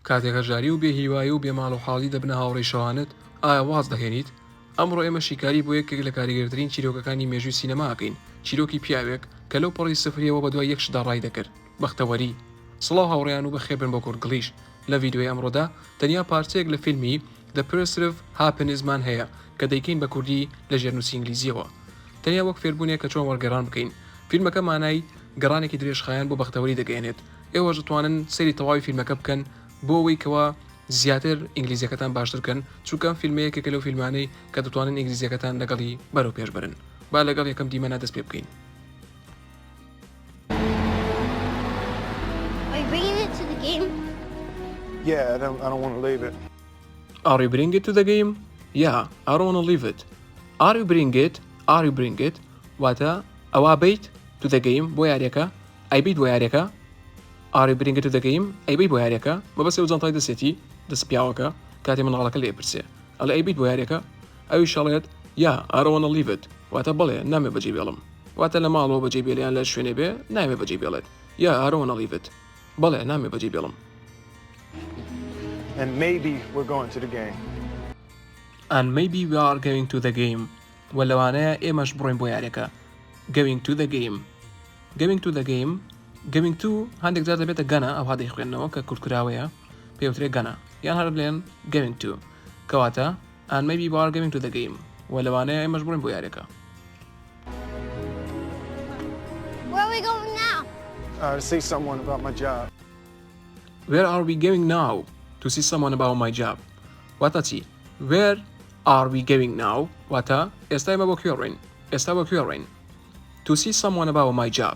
کاتێک هەژاری و بێهیوایی و بێماڵ و حاڵی دەبنە هاوڕێی شەوانت ئایا واز دەهێنیت؟ ئەمڕۆ ئێمە شیکاری بۆ یەکێک لە کاریگەرترین چیرۆکەکانی مێژووی سینەماکەین، چیرۆکی پیاوێک کە لەو پەڕی سفریەوە بە دوای یەکشدا ڕای دەکرد، بەختەوەری. سڵاو هاوڕێیان و بەخێربن بۆ کورتگلیش. لە ڤیدیۆی ئەمڕۆدا تەنیا پارچەیەک لە فیلمی Pursuit of Happyness مان هەیە کە دەکەین بە کوردی لە ژێرنووسی ئینگلیزیەوە. تەنیا وەک فێربوونێک کە چۆن وەرگێڕان بکەین. فیلمەکە مانای گەڕانێکی درێژخایەن بۆ بەختەوەری دەگەێنێت. ئێوەش دەتوانن سەیری تەواوی فیلمەکە بکەن بۆ ئەوەی کەوە زیاتر ئینگلیزیەکەتان باشترکەن، چونکە فیلمەیەکێکە لەو فیلمانەی کە دەتوانن ئینگلیزیەکەتان لەگەڵی بەرەو پێش برن. با لەگەڵ یەکەم دیمەنە دەست پێ بکەین. Yeah, I don't want to leave it. Are you bring it to the game? Yeah, I don't want to leave it. Are you bring it? Are you bring it? واتە ئەوا بیت to the game بۆ یاریەکە؟ ئەی بیت بۆ یاریەکە؟ Are you bring it to the game؟ ئەی بیت بۆ یاریەکە؟ مەبەستێ و جانتای دەسێتی دەست پیاوەکە کاتێ مناڵەکە لێ پرسێ. ئەڵێ ئەی بیت بۆ یاریەکە؟ ئەوی شەڵێت Yeah, I don't want to leave it. واتە بەڵێ نامێ بەجێ بێڵم. واتە لە ماڵەوە بەجێ بێڵیان لە شوێنێ بێ نامێ بەجێ بێڵێت. Yeah, I don't want to leave it. بەڵێ نامێ بەجێ بێڵم. And maybe we're going to the game. And maybe we are going to the game. وەلەوانەیە ئێمەش بڕۆین بۆ یاریەکە. Going to the game. Going to the game. Going to هەندێک جار دەبێتە گەنە ئەوها دەیخوێنەوە کە کورتکراوەیە پێوترێ گەنە یان هەر بڵێن going to کەواتە and maybe we are going to the game. وەلەوانەیە ئێمەش بڕۆین بۆ یاریەکە. Where are we going now? To see someone about my job. Where are we going now? To see someone about my job. واتە چی؟ Where are we going now? واتە ئێستا ئێمە بۆ کوێ ڕۆین؟ ئێستا بۆ کوێ ڕۆین؟ To see someone about my job.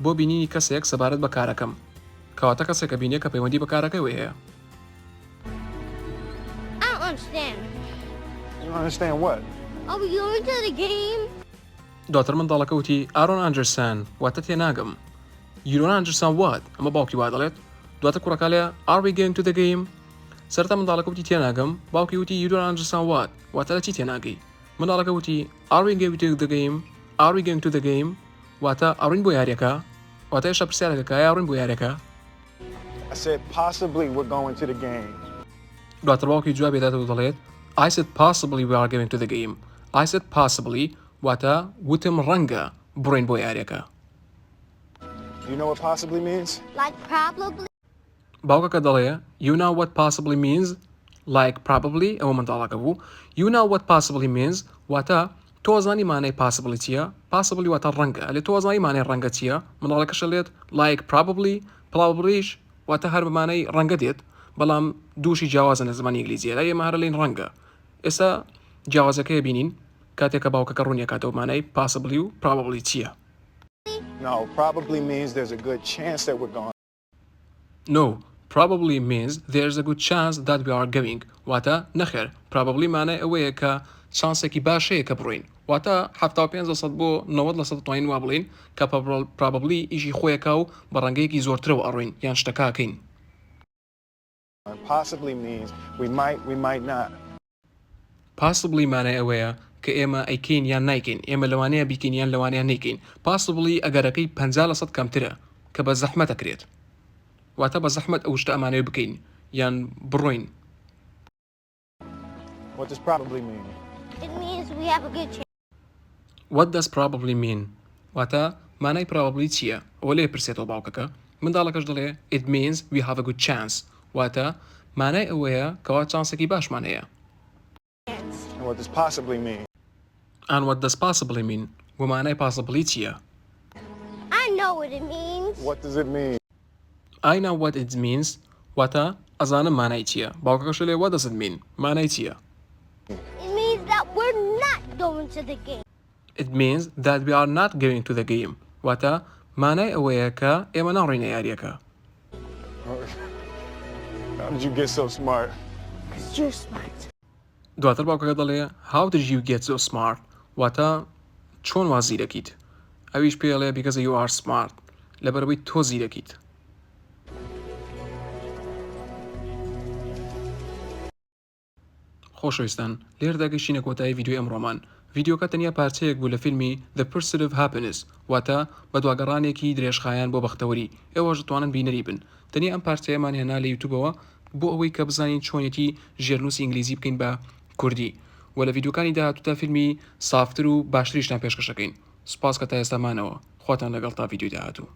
بۆ بینینی کەسێک سەبارەت بە کارەکەم. کەواتە کەسێکە بینێ کە پەیوەندی بە کارەکەی هەیە. I don't understand. You don't understand what? Are we going to the game? دواتر منداڵەکە وتی I don't understand. واتە تێناگەم. You don't understand what؟ ئەمە باوکی وا دەڵێت. دواتر کوڕەکە لێ Are we going to the game؟ سەرەتا منداڵەکە وتی تێناگەم، باوکی وتی You don't understand what؟ واتە لە چی تێناگەی؟ منداڵەکە وتی Are we going to the game؟ Are we going to the game؟ واتە ئەڕوین بۆ یاریەکە؟ واتە هێشتا پرسیارەکە کە ئایا ئەڕوین بۆ یاریەکە؟ I said possibly we're going to the game. دواتر باوکی جوابی دادەوە دەڵێت I said possibly we are going to the game. I said possibly واتە وتم ڕەنگە بڕۆین بۆ یاریەکە. You know what possibly means? Like probably? باوکەکە دەڵێ You know what possibly means? Like probably ئەوە منداڵەکە بوو. You know what possibly means؟ واتە تۆ زانی مانای possibly چییە؟ Possibly واتە ڕەنگە. لێ تۆ زانی مانای ڕەنگە چییە؟ منداڵەکەش لێت like probablyش واتە هەر بەمانەی ڕەنگە دێت، بەڵام دووشی جیاوازە لە زمانی ئینگلیزیە. لای ئێمە هەرە لێن ڕەنگە. ئێستا جیاوازەکەی بینین کاتێککە باوکەکە ڕوونیەکاتەوە مانای possibly و probably چییە؟ No, probably means there's a good chance that we're going. No, probably means there's a good chance that we are going. واتە نەخێر. Probably مانای ئەوەیە کە شانسێکی باشەیە کە بڕۆین. واتە 75% بۆ 90% توانین وا بڵین کە probably ئیشی خۆیەکە و بە ڕەنگەیەکی زۆرترەوە ئەڕۆین یان شتەکەکەین. Possibly means we might not. Possibly مانای ئەوەیە کە ئێمە ئەیکەین یان نایکەین، ئێمە لەوانەیە بیکەین یان لەوانەیە نەیکەین. Possibly ئەگەرەکەی 50% کەمترە کە بە زەحمەت ئەکرێت. واتە بە زەحمەت ئەو شتە ئەمانەوە بکەین یان بڕۆین. What does probably mean? It means we have a good chance. What does probably mean? واتە مانای probably چییە؟ ئەوە لێ پرسێتەوە باوکەکە. منداڵەکەش دەڵێ It means we have a good chance. واتە مانای ئەوەیە کەوا چانسێکی باشمان هەیە. And what does possibly mean? And what does possibly mean? و مانای possibly چییە؟ I know what it means. What does it mean? I know what it means. واتە ئەزانم مانای چییە. باوکەکەش لێ What does it mean? مانای چییە؟ It means that we're not going to the game. It means that we are not going to the game. واتە مانای ئەوەیە کە ئێمە ناڕۆینە یاریەکە. How did you get so smart? Because you're smart. دواتر باوکەکە دەڵێ How did you get so smart? واتە چۆن وا زیرەکیت؟ ئەویش پێڵێ Because you are smart. لەبەرەوەی تۆ زیرەکیت. خۆشەویستان، لێرەدا گەیشتینە کۆتایی ڤیدیۆی ئەمڕۆمان. ڤیدیۆکە تەنیا پارچەیەک بوو لە فیلمی Pursuit of Happyness واتە بە دواگەڕانێکی درێژخایەن بۆ بەختەوەری. ئێوەش دەتوانن بینەری بن. تەنیا ئەم پارچەیەمان هێنا لە یوتیوبەوە بۆ ئەوەی کە بزانین چۆنێتی ژێرنووسی ئینگلیزی بکەین بە کوردی و لە ڤیدیۆکانی داهاتوودا فیلمی سافتر و باشتریشتان پێشکەشەکەین. سوپاس کە تا ئێستامانەوە. خواتان لەگەڵ تا ڤیدیۆی داهاتوو.